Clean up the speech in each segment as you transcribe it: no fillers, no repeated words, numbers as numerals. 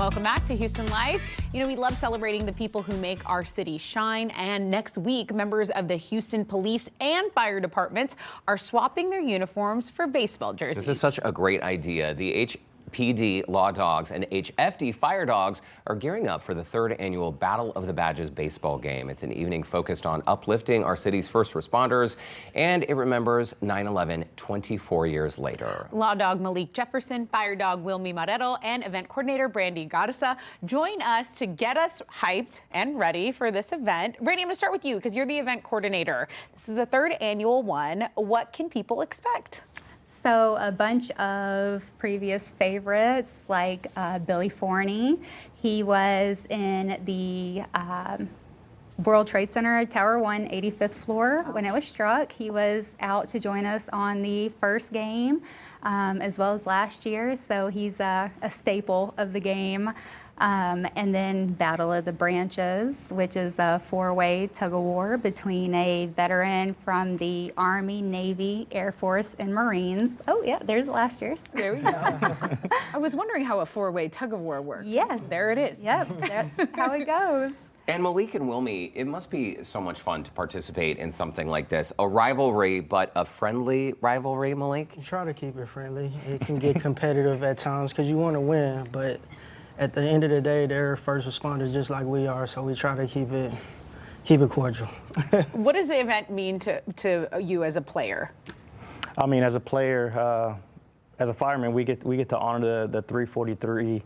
welcome back to Houston Live. You know, we love celebrating the people who make our city shine, and next week, members of the Houston Police and Fire Departments are swapping their uniforms for baseball jerseys. This is such a great idea. The HPD Lawdawgs and HFD Firedawgs are gearing up for the 3rd annual Battle of the Badges baseball game. It's an evening focused on uplifting our city's first responders, and it remembers 9/11 24 years later. Lawdog Malik Jefferson, Firedog Wilmy Marrero, and event coordinator Brandy Garza join us to get us hyped and ready for this event. Brandy, I'm going to start with you because you're the event coordinator. This is the 3rd annual one. What can people expect? So a bunch of previous favorites like Billy Forney. He was in the World Trade Center, Tower 1, 85th floor when it was struck. He was out to join us on the first game as well as last year. So he's a staple of the game. And then Battle of the Branches, which is a 4-way tug-of-war between a veteran from the Army, Navy, Air Force, and Marines. Oh, yeah, there's last year's. There we go. I was wondering how a 4-way tug-of-war works. Yes. There it is. Yep, that's how it goes. And Malik and Wilmy, it must be so much fun to participate in something like this. A rivalry, but a friendly rivalry, Malik? You try to keep it friendly. It can get competitive at times because you want to win, but at the end of the day, they're first responders just like we are, so we try to keep it cordial. What does the event mean to you as a player? I mean, as a player, as a fireman, we get to honor the 343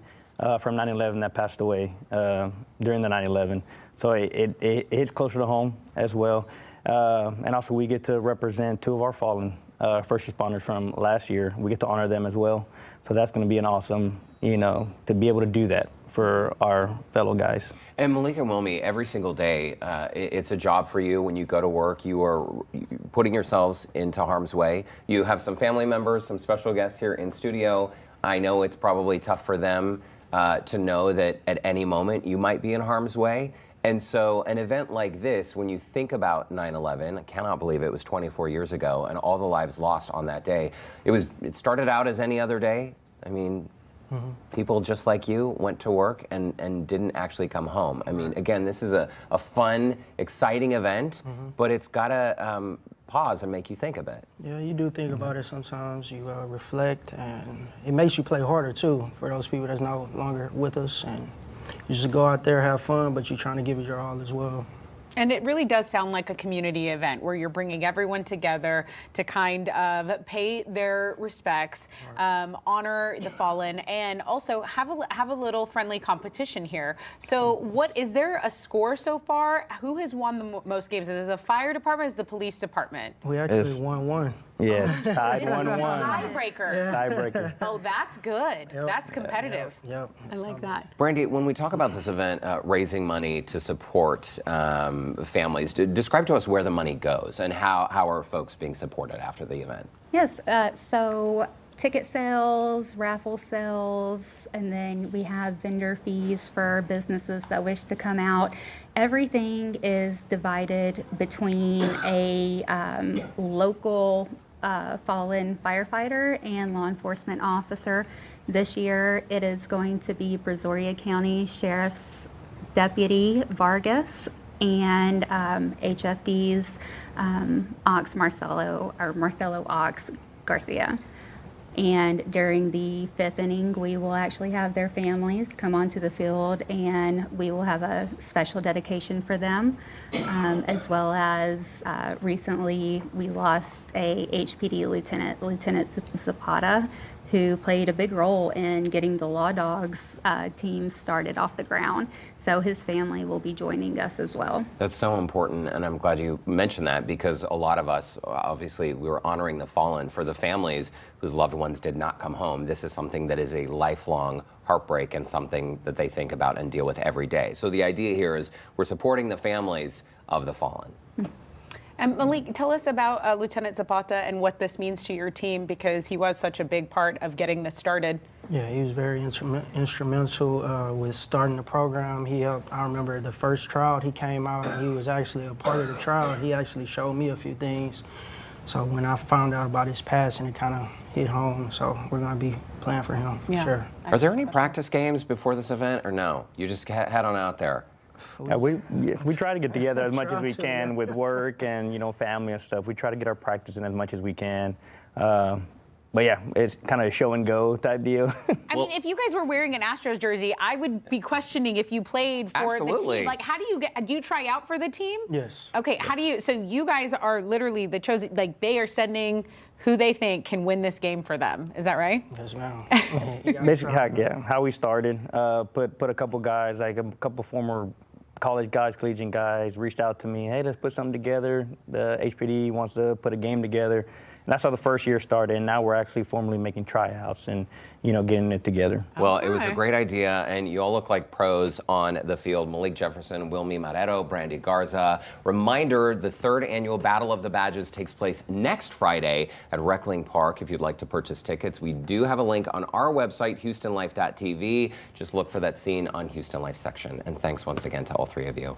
from 9/11 that passed away during the 9/11. So it hits closer to home as well. And also we get to represent 2 of our fallen first responders from last year. We get to honor them as well. So that's going to be an awesome, to be able to do that for our fellow guys. And Malik and Wilmy, every single day, it's a job for you. When you go to work, you are putting yourselves into harm's way. You have some family members, some special guests here in studio. I know it's probably tough for them to know that at any moment you might be in harm's way. And so an event like this, when you think about 9/11, I cannot believe it was 24 years ago and all the lives lost on that day. It started out as any other day. I mean, people just like you went to work and didn't actually come home. I mean, again, this is a fun, exciting event, but it's got to pause and make you think a bit. Yeah, you do think about it sometimes. You reflect, and it makes you play harder, too, for those people that's no longer with us. And you just go out there, have fun, but you're trying to give it your all as well. And it really does sound like a community event where you're bringing everyone together to kind of pay their respects, honor the fallen, and also have a little friendly competition here. So what is there a score so far? Who has won the most games? Is it the fire department or is it the police department? We actually won one. Yeah, tied This is a 1-1. tiebreaker. Yeah. Tiebreaker. Oh, that's good. Yep. That's competitive. Yep. I like that. Brandy, when we talk about this event, raising money to support families, describe to us where the money goes and how are folks being supported after the event? Yes, so ticket sales, raffle sales, and then we have vendor fees for businesses that wish to come out. Everything is divided between a local fallen firefighter and law enforcement officer. This year it is going to be Brazoria County Sheriff's Deputy Vargas and HFD's Marcelo Ox Garcia. And during the 5th inning, we will actually have their families come onto the field and we will have a special dedication for them, as well as recently we lost a HPD Lieutenant Zapata, who played a big role in getting the Lawdawgs team started off the ground. So his family will be joining us as well. That's so important, and I'm glad you mentioned that because a lot of us, obviously, we were honoring the fallen. For the families whose loved ones did not come home, this is something that is a lifelong heartbreak and something that they think about and deal with every day. So the idea here is we're supporting the families of the fallen. And Malik, tell us about Lieutenant Zapata and what this means to your team, because he was such a big part of getting this started. Yeah, he was very instrumental with starting the program. He helped, I remember the first trial he came out and he was actually a part of the trial. He actually showed me a few things. So when I found out about his passing, it kind of hit home. So we're going to be playing for him for sure. Are there any practice games before this event, or no? You just head on out there. We try to get together as much as we to, can yeah. with work and family and stuff. We try to get our practice in as much as we can. But yeah, it's kind of a show and go type deal. I mean, if you guys were wearing an Astros jersey, I would be questioning if you played for the Absolutely. team. Like, how do you try out for the team? Yes. Okay, how do you, so you guys are literally the chosen, like they are sending who they think can win this game for them. Is that right? Yes, ma'am. Basically, how we started. Put a couple guys, like a couple former college guys, collegiate guys, reached out to me. Hey, let's put something together. The HPD wants to put a game together. And that's how the first year started. And now we're actually formally making tryouts and getting it together. Well, it was a Okay. great idea, and you all look like pros on the field. Malik Jefferson, Wilmy Marrero, Brandy Garza. Reminder, the 3rd annual Battle of the Badges takes place next Friday at Reckling Park. If you'd like to purchase tickets, we do have a link on our website, HoustonLife.tv. Just look for that scene on Houston Life section. And thanks once again to all 3 of you.